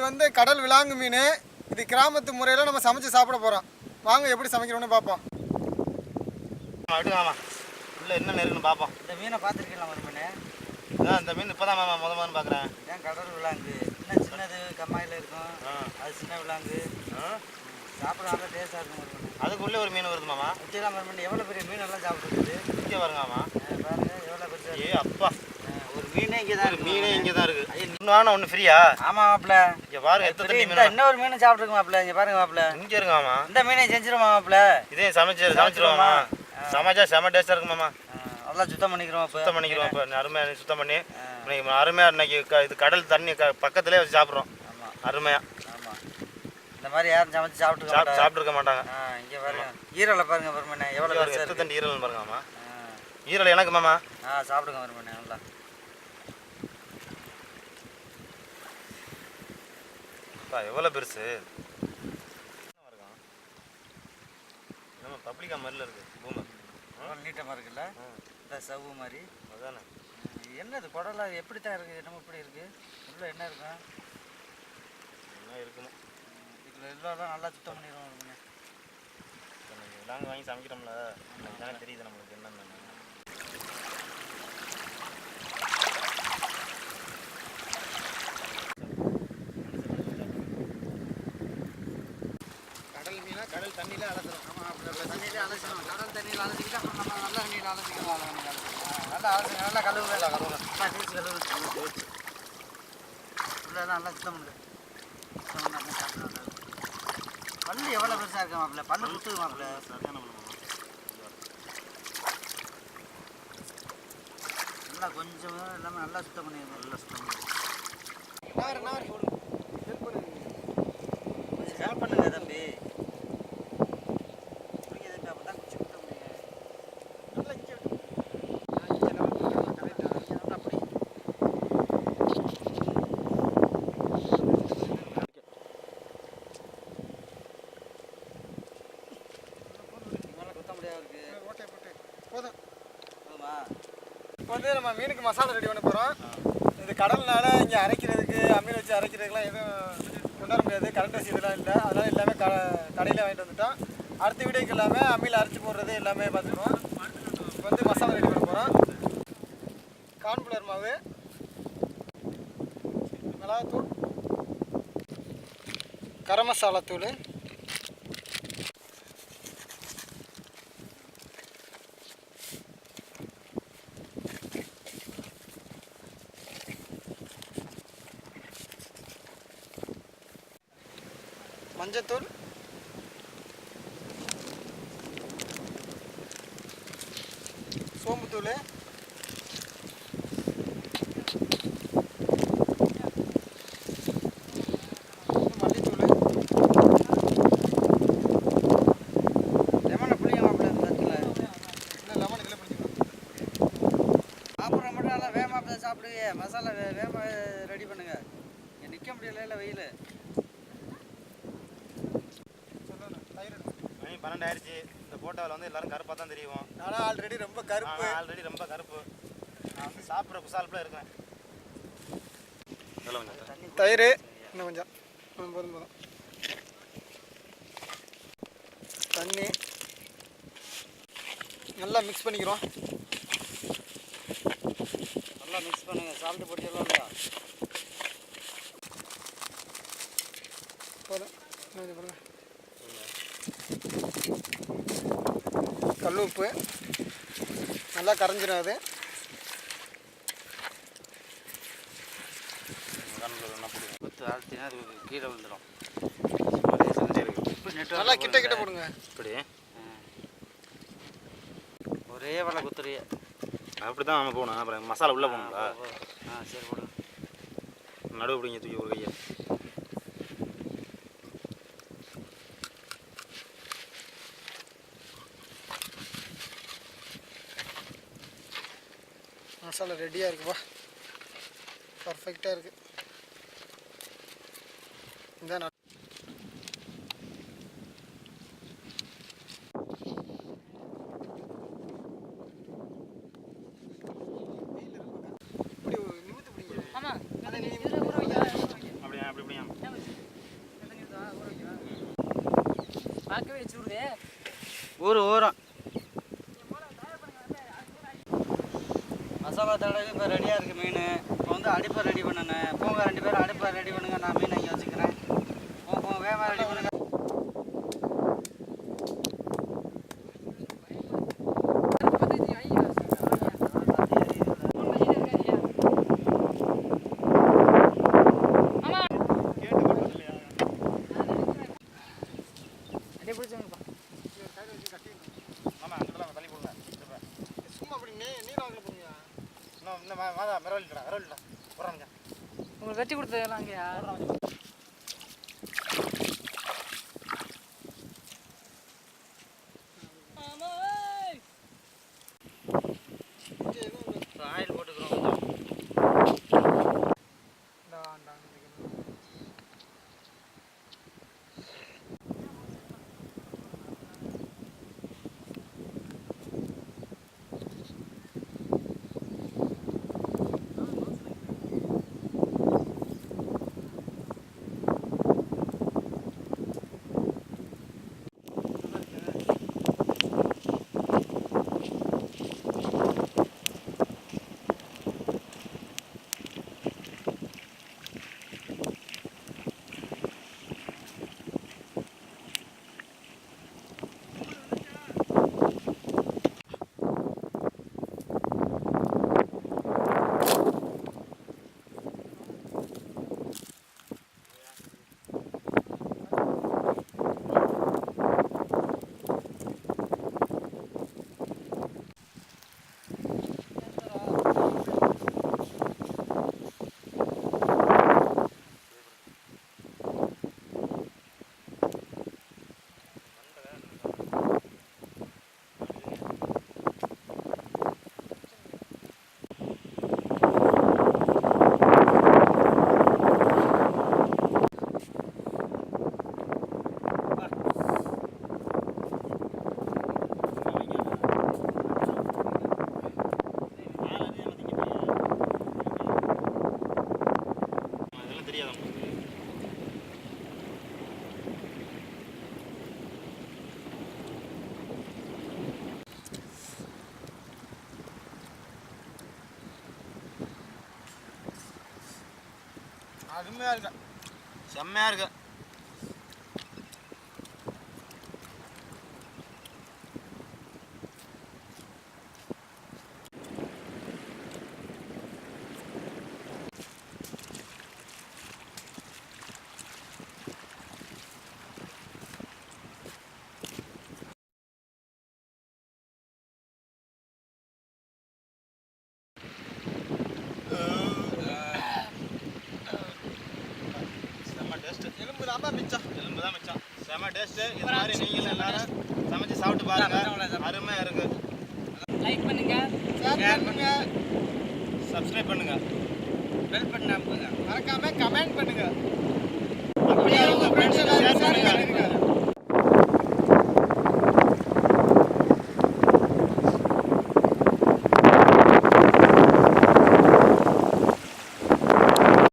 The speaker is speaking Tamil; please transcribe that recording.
வந்து கடல் விலாங்கு மீன். இது கிராமத்து முறையில் நம்ம சமைச்சு சாப்பிட போகிறோம். வாங்க எப்படி சமைக்கிறோன்னு பார்ப்போம். அடுக்காமா இல்லை என்ன நெருக்குன்னு பார்ப்போம். இந்த மீனை பார்த்துருக்கலாம் ஒரு மீன். இந்த மீன் இப்போ தான் மாமா முதல்ல பார்க்குறேன். ஏன் கடல் விலாங்கு இன்னும் சின்னது கம்மாயில் இருக்கும். அது சின்ன விலாங்கு சாப்பிட நல்லா டேஸ்ட்டாக இருக்கும் ஒரு மீன். அதுக்குள்ளே ஒரு மீன் வருது மாமா. வச்சுக்கலாம் ஒரு மீன். எவ்வளோ பெரிய மீன் எல்லாம் சாப்பிட்ருக்குது. இங்கே வருங்கம்மா. பாருங்க எவ்வளோ பெரிய. ஏ அப்பா, ஒரு மீனே இங்கே தான் இருக்குது. மீனே இங்கே தான் இருக்குது. இன்னும் வாங்க ஒன்று ஃப்ரீயா? ஆமாம் மாப்பிள்ள. இங்கே பாருங்க எத்தனை மீன். இன்னொரு மீன் சாப்பிட்ருக்கு மாப்பிள்ள. இங்கே பாருங்க மாப்பிள்ள. இங்கே இருக்கு மாமா. இந்த மீனை செஞ்சிருமா மாப்பிள்ள? இதே சமைச்சிருவோமா? சமைச்சா செம டேஸ்ட்டாக இருக்கு மாமா. நல்லா சுத்தம் பண்ணிக்கிறோம். இப்போ சுத்தம் பண்ணிக்கிறோம். இப்போ அருமையாக சுத்தம் பண்ணி இன்னைக்கு அருமையாக இன்னைக்கு இது கடல் தண்ணி பக்கத்துலேயே வச்சு சாப்பிட்றோம். ஆமாம் அருமையாக. ஆமாம் இந்த மாதிரி யாரும் சமைச்சு சாப்பிட்ருக்க மாட்டாங்க. இங்கே பாருங்க ஈரலை பாருங்க பெருமண்ணே. எவ்வளோ எத்தனை தண்டி ஈரல் பாருங்க மாமா. ஈரல் எனக்கு மாமா. சாப்பிடுங்க பெருமண்ணே நல்லா. எவ்வளோ பெருசு நம்ம பப்ளிக்கா மாதிரில இருக்கு. பூமை நீட்டமாக இருக்குல்ல. இந்த சவ்வு மாதிரி அதானே. என்னது குடலாம் எப்படி தான் இருக்குது? நம்ம இப்படி இருக்குது. உள்ள என்ன இருக்கும்? என்ன இருக்குமோ. இதில் எல்லாம் நல்லா சுத்தம் பண்ணிடுவோம். நாங்கள் வாங்கி சமைக்கிறோம்ல, அதுதானே தெரியுது நம்மளுக்கு என்னென்ன. கடல் மீனா கடல் தண்ணியிலே அலசுறோம். ஆமாம் அப்படி தண்ணியிலே அலசணும். கடல் தண்ணியில் அலசிக்கிட்டு அப்புறம் நம்ம நல்ல தண்ணியில் அலசிக்கலாம். நல்லா அலசுங்க. நல்லா கழுவுங்க. தேய்ச்சி கழுவுங்க. உள்ளதான் நல்லா சுத்தம் பண்ணுது. சுத்தம் பண்ணி சாப்பிடுவாங்க. பல்லு எவ்வளோ பெருசாக இருக்கு மாப்பிள்ள. பல்லு குத்துது மாப்பிள்ள. சரியான பண்ணுவோம். நல்லா கொஞ்சம் எல்லாமே நல்லா சுத்தம் பண்ணிடுங்க. நல்லா சுத்தம் பண்ணி கொஞ்சம் ஹெல்ப் பண்ணுங்க தம்பி. அப்போ தான் குச்சி குத்த முடியும். நல்லா இங்கே அப்படி குத்த முடியாது இருக்கு. ஓட்டை போட்டு போதும். போதுமா? இப்போ வந்து நம்ம மீனுக்கு மசாலா ரெடி பண்ண போகிறோம். இது கடல்னால இங்கே அரைக்கிறதுக்கு அம்மியில் வச்சு அரைக்கிறதுக்குலாம் எதுவும் கொண்டாட முடியாது. கரண்ட் வசதி இதெல்லாம் இல்லை. அதனால் எல்லாமே கடையில் வாங்கிட்டு வந்துட்டோம். அடுத்த வீடியோக்கு எல்லாமே அம்மியில் அரைச்சி போடுறது எல்லாமே பார்த்துக்குவோம். இப்போ வந்து மசாலா ரெடி பண்ண போகிறோம். கார்ன்ஃப்ளவர் மாவு, மிளகாத்தூள், கரம் மசாலா தூள், மஞ்சத்தூள், சோம்புத்தூள், மல்லித்தூள், லெமனை புளிய மாப்பிள்ள இந்த இடத்துல. இல்லை லெமன் இதில் பிடிச்சிக்கணும். சாப்பிட்ற மட்டும் நல்லா வேகமாக சாப்பிடுங்க. மசாலா வேகமாக ரெடி பண்ணுங்க. இங்கே நிற்க முடியல. இல்லை வெயில். மணி 12 ஆயிடுச்சு. இந்த ஃபோட்டோவில் வந்து எல்லாரும் கருப்பாக தான் தெரியும். நானும் ஆல்ரெடி ரொம்ப கருப்பு. ஆல்ரெடி ரொம்ப கருப்பு. நான் வந்து சாப்பிட்ற குசால்பில் இருக்கேன். தயிர் இன்னும் கொஞ்சம் போதும் போதும். தண்ணி நல்லா மிக்ஸ் பண்ணிக்கிறோம். நல்லா மிக்ஸ் பண்ணுங்க. சால்ட்டு போட்டுடலாம் இல்லையா? போதும். இன்னும் கொஞ்சம் போடுங்க. கல் உப்பு நல்லா கரைஞ்சிடும். அது குத்து ஆழ்த்தினா அது கீழே விழுந்துடும். நல்லா கிட்ட கிட்ட போடுங்க. இப்படி ஒரே வலை குத்துறிய. அப்படி தான் நம்ம போகணும். அப்புறம் மசாலா உள்ளே போகணுங்களா? சரி போடுங்க. நடுவு பிடிங்க தூக்கி ஒரு கையை. மசாலா ரெடியாக இருக்குப்பா. பர்ஃபெக்டாக இருக்குது. இந்த அப்படியா? அப்படி அப்படியா? பார்க்கவே வச்சு விடுதே. ஊறும் மசாலா தடவை இப்போ ரெடியாக இருக்குது மீன். இப்போ வந்து அடுப்பை ரெடி பண்ணணும். போங்க 2 பேரும் அடுப்பை ரெடி பண்ணுங்க, நான் மீன் இங்கே வச்சுக்கிறேன். போங்க வேகமாக ரெடி பண்ணுங்க. ஆமாம் அங்கிட்டலாம் தள்ளி போடுங்க. சும்மா அப்படி நீர் வாங்கல போங்க. இன்னும் மாதா மிரவலிட்டா போடுறாங்க. உங்களுக்கு வெட்டி கொடுத்ததெல்லாம் அங்கேயா? ஆயில் போட்டுக்கிறோம் கொஞ்சம். அருமையாக இருக்கு. செம்மையாக இருக்கு. எலும்பு தான் மிச்சம். எலும்பு தான் மிச்சம். செம்ம டேஸ்ட்டு. இது மாதிரி நீங்களும் எல்லாரும் சமைச்சு சாப்பிட்டு பாருங்க. அருமையாக இருக்கு. லைக் பண்ணுங்க, ஷேர் பண்ணுங்க, சப்ஸ்கிரைப் பண்ணுங்க, பெல் பட்டன் அமுக்குங்க. மறக்காம கமெண்ட் பண்ணுங்க.